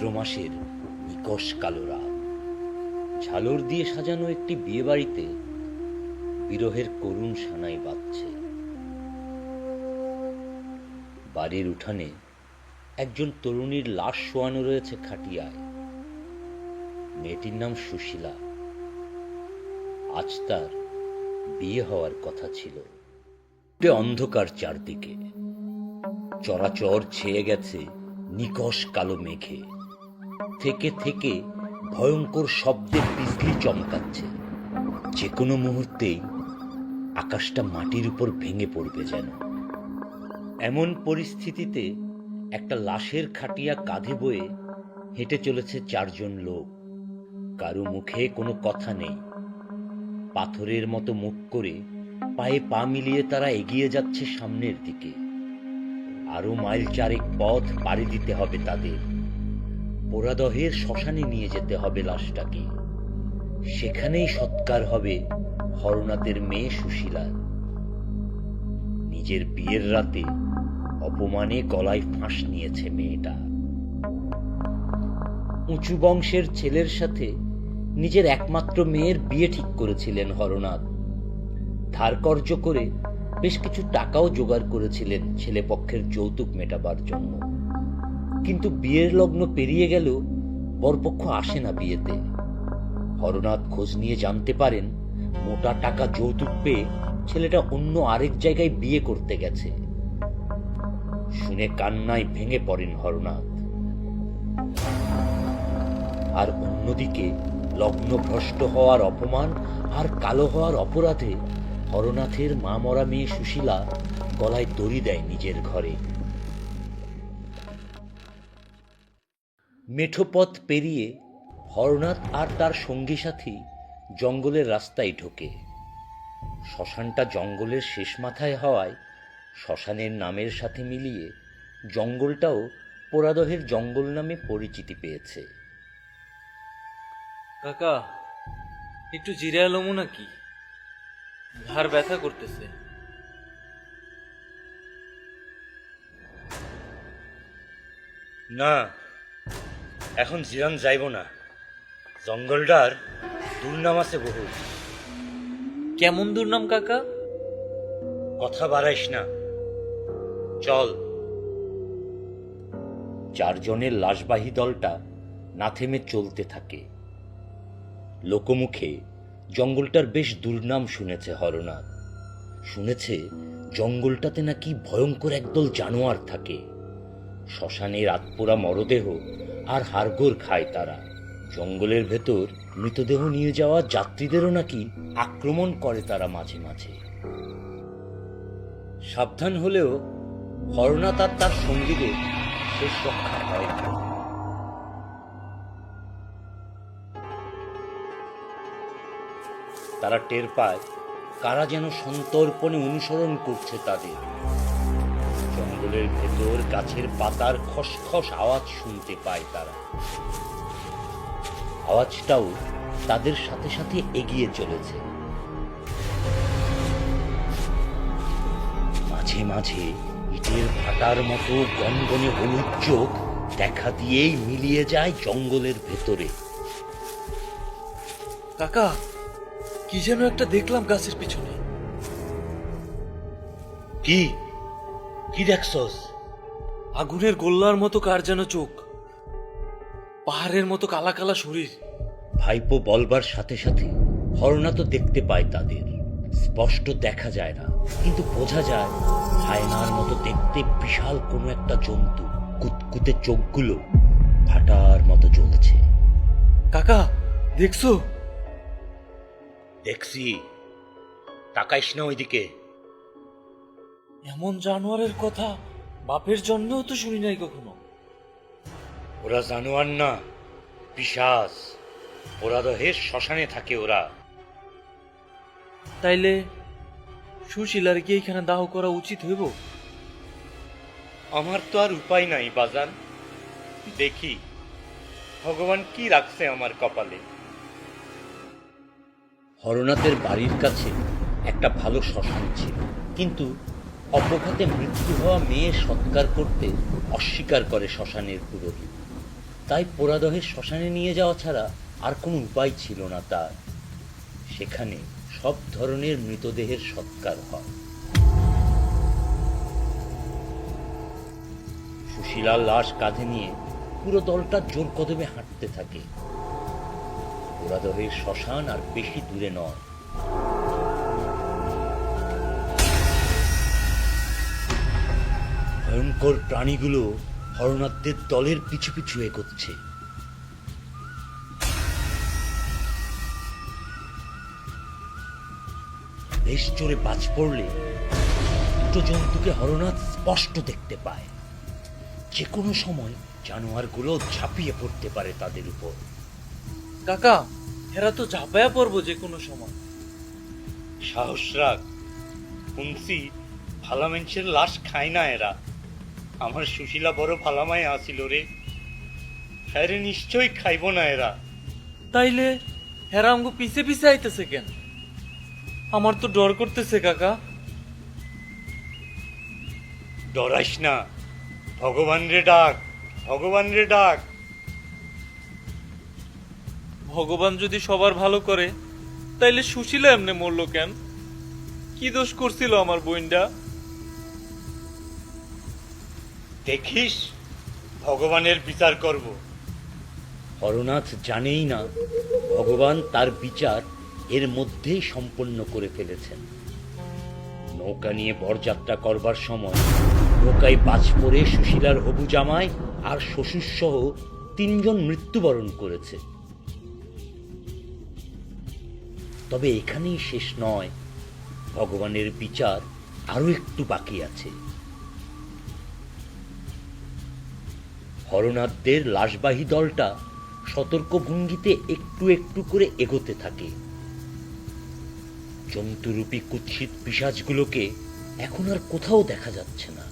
চৈত্র মাসের নিকষ কালো রাত, ঝালর দিয়ে সাজানো একটি বিয়ে বাড়িতে বিরহের করুণ সানাই বাজছে। বাড়ির উঠানে একজন তরুণীর লাশ শোয়ানো রয়েছে খাটিয়ায়। মেয়েটির নাম সুশীলা। আজ তার বিয়ে হওয়ার কথা ছিল। অন্ধকার চারদিকে, চরাচর ছেয়ে গেছে নিকষ কালো মেঘে। থেকে থেকে ভয়ঙ্কর শব্দে বিজলি চমকাচ্ছে। যে কোনো মুহূর্তেই আকাশটা মাটির উপর ভেঙে পড়বে যেন। এমন পরিস্থিতিতে একটা লাশের খাটিয়া কাঁধে বয়ে হেঁটে চলেছে চারজন লোক। কারো মুখে কোনো কথা নেই। পাথরের মতো মুখ করে পায়ে পা মিলিয়ে তারা এগিয়ে যাচ্ছে সামনের দিকে। আরো মাইল চারেক পথ পাড়ি দিতে হবে তাদের। পোড়াদহের শ্মশানে নিয়ে যেতে হবে লাশটাকে। সেখানেই সৎকার হবে হরনাথের মেয়ে সুশীলার। নিজের বিয়ের রাতে অপমানে গলায় ফাঁস নিয়েছে মেয়েটা। উঁচু বংশের ছেলের সাথে নিজের একমাত্র মেয়ের বিয়ে ঠিক করেছিলেন হরনাথ। ধার কর্জ করে বেশ কিছু টাকাও জোগাড় করেছিলেন ছেলেপক্ষের যৌতুক মেটাবার জন্য। কিন্তু বিয়ের লগ্ন পেরিয়ে গেলেও বরপক্ষ আসে না বিয়েতে। হরনাথ খোঁজ নিয়ে জানতে পারেন মোটা টাকা যৌতুক পেয়ে ছেলেটা অন্য আরেক জায়গায় বিয়ে করতে গেছে। শুনে কান্নায় ভেঙে পড়েন হরনাথ। আর অন্যদিকে লগ্নভ্রষ্ট হওয়ার অপমান আর কালো হওয়ার অপরাধে হরনাথের মা মরা মেয়ে সুশীলা গলায় দড়ি দেয় নিজের ঘরে। মেঠো পথ পেরিয়ে হরনাথ আর তার সঙ্গী সাথী জঙ্গলের রাস্তায় ঢোকে। শ্মশানটা জঙ্গলের শেষ মাথায় হওয়ায় শ্মশানের নামের সাথে মিলিয়ে জঙ্গলটাও পোড়াদহের জঙ্গল নামে পরিচিতি পেয়েছে। কাকা, একটু জিরে এলোমো নাকি? ঘাড় ব্যথা করতেছে। না, এখন জিরান যাইব না। জঙ্গলটার দুর্নাম আছে বহু। কেমন দুর্নাম কাকা? কথা বাড়াইস না, চল। চারজনের লাশবাহী দলটা না থেমে চলতে থাকে। লোকমুখে জঙ্গলটার বেশ দুর্নাম শুনেছে হরনাথ। শুনেছে জঙ্গলটাতে নাকি ভয়ঙ্কর একদল জানোয়ার থাকে। শ্মশানের আতপোড়া মরদেহ আর হাড়গোড় খায় তারা। জঙ্গলের ভেতর মৃতদেহ নিয়ে যাওয়া যাত্রীদেরও নাকি আক্রমণ করে তারা মাঝে মাঝে। সাবধান হলেও হরনাথ আর তার সঙ্গীদের শেষ রক্ষা হয় না। তারা টের পায় কারা যেন সন্তর্পণে অনুসরণ করছে তাদের। জঙ্গলের ভেতর গাছের পাতার খসখস আওয়াজ শুনতে পায় তারা। আওয়াজটাও তাদের সাথে সাথে এগিয়ে চলেছে। মাঝে মাঝে ইটের ভাটার মতো গনগনে হলুদ চোখ দেখা দিয়েই মিলিয়ে যায় জঙ্গলের ভেতরে। কাকা, কি যেন একটা দেখলাম গাছের পিছনে। কি কি দেখছস? আগুনের গোল্লার মতো কার যেন চোখ, পাহাড়ের মতো কালা কালা শরীর। ভাইপো বলবার সাথে সাথে হরনাথ দেখতে পায় তাদের। স্পষ্ট দেখা যায় না, কিন্তু বোঝা যায় হায়নার মতো দেখতে বিশাল কোনো একটা জন্তু। কুতকুতে চোখগুলো ভাটার মতো জ্বলছে। কাকা, দেখছো? দেখছি, তাকাইস না ওইদিকে। এমন জানোয়ারের কথা বাপের জন্মেও তো শুনি নাই কখনো। ওরা জানোয়ার না, পিশাচ। পোড়াদহের শ্মশানে থাকে ওরা। তাইলে সুশীলার কি এখানে দাহ করা উচিত হইব? আমার তো আর উপায় নাই বাজান। দেখি ভগবান কি রাখছে আমার কপালে। হরনাথের বাড়ির কাছে একটা ভালো শ্মশান ছিল, কিন্তু অপঘাতে মৃত্যু হওয়া মেয়ে সৎকার করতে অস্বীকার করে শ্মশানের পুরোহিত। তাই পোড়াদহের শ্মশানে নিয়ে যাওয়া ছাড়া আর কোনো উপায় ছিল না তার। সেখানে সব ধরনের মৃতদেহের সৎকার হয়। সুশীলার লাশ কাঁধে নিয়ে পুরো দলটা জোর কদমে হাঁটতে থাকে। পোড়াদহের শ্মশান আর বেশি দূরে নয়। ভয়ঙ্কর প্রাণীগুলো হরনাথদের দলের পিছু পিছু এগোচ্ছে। বেশ জোরে বাজ পড়লে দুটো জন্তুকে হরনাথ স্পষ্ট দেখতে পায়। যে কোনো সময় জানোয়ারগুলো ঝাঁপিয়ে পড়তে পারে তাদের উপর। কাকা, এরা তো ঝাঁপায়া পড়বো যে কোনো সময়। সাহস রাখ, শুনছি ভালা মানুষের লাশ খায় না এরা। আমার সুশীলা বড় ভালামায় আসিল রে, হ্যাঁ নিশ্চয়ই খাইব না এরা। তাইলে হেরা আমগো পিছে পিছে আইতেছে কেন? আমার তো ডর করতেছে কাকা। ডরাইস না, ভগবান রে ডাক, ভগবান রে ডাক। ভগবান যদি সবার ভালো করে, তাইলে সুশীলা এমনি মরলো কেন? কি দোষ করছিল আমার বোনটা? দেখিস, ভগবানের বিচার করব। হরনাথ জানেই না ভগবান তার বিচার এর মধ্যেই সম্পন্ন করে ফেলেছেন। নৌকা নিয়ে বরযাত্রা করবার সময় নৌকায় বাজ পড়ে সুশীলার হবু জামাই আর শ্বশুর সহ 3 জন মৃত্যুবরণ করেছে। তবে এখানেই শেষ নয়, ভগবানের বিচার আরো একটু বাকি আছে। হরনাথদের লাশবাহী দলটা সতর্ক ভঙ্গিতে একটু একটু করে এগোতে থাকে। জন্তুরূপী কুৎসিত পিশাচগুলোকে এখন আর কোথাও দেখা যাচ্ছে না।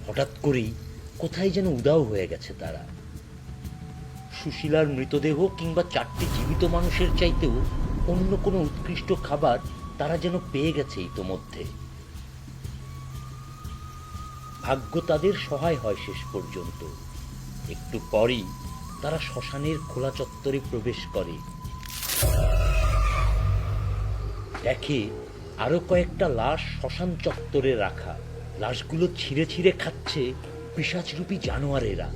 হঠাৎ করেই কোথায় যেন উধাও হয়ে গেছে তারা। সুশীলার মৃতদেহ কিংবা 4টি জীবিত মানুষের চাইতেও অন্য কোনো উৎকৃষ্ট খাবার তারা যেন পেয়ে গেছে ইতোমধ্যে। ভাগ্য তাদের সহায় হয় শেষ পর্যন্ত। একটু পরই তারা শ্মশানের খোলা চত্বরে প্রবেশ করে। দেখে আরো কয়েকটা লাশ শ্মশান চত্বরে রাখা। লাশগুলো ছিঁড়ে ছিঁড়ে খাচ্ছে পিশাচরূপী জানোয়ারেরা।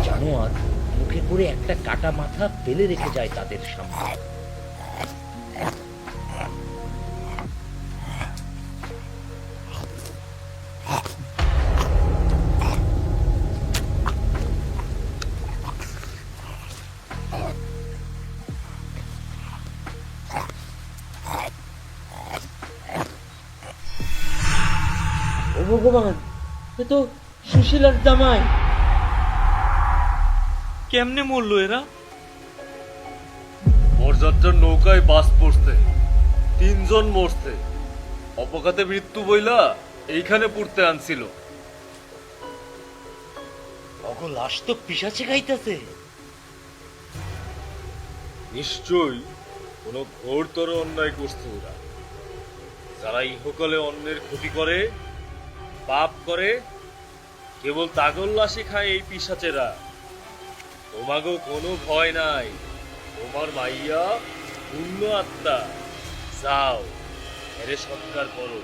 জানোয়ার মুখে করে একটা কাটা মাথা ফেলে রেখে যায় তাদের সামনে। ও ভগবান, এ তো সুশীলার জামাই। কেমনে মরলো এরা? বরযাত্রার নৌকায় বাস পড়ছে, 3 জন মরছে। অপঘাতে মৃত্যু বইলা এইখানে পড়তে আনছিল। অগো লাশ তো পিশাচে খাইতেছে। নিশ্চয়ই কোনো ঘোরতর অন্যায় করছে ওরা। যারা ইহকালে অন্যের ক্ষতি করে, পাপ করে, কেবল তাগর লাশে খায় এই পিশাচেরা। তোমাগো কোনো ভয় নাই, তোমার মাইয়া পূর্ণ আত্মা। যাও, এরে সৎকার করো।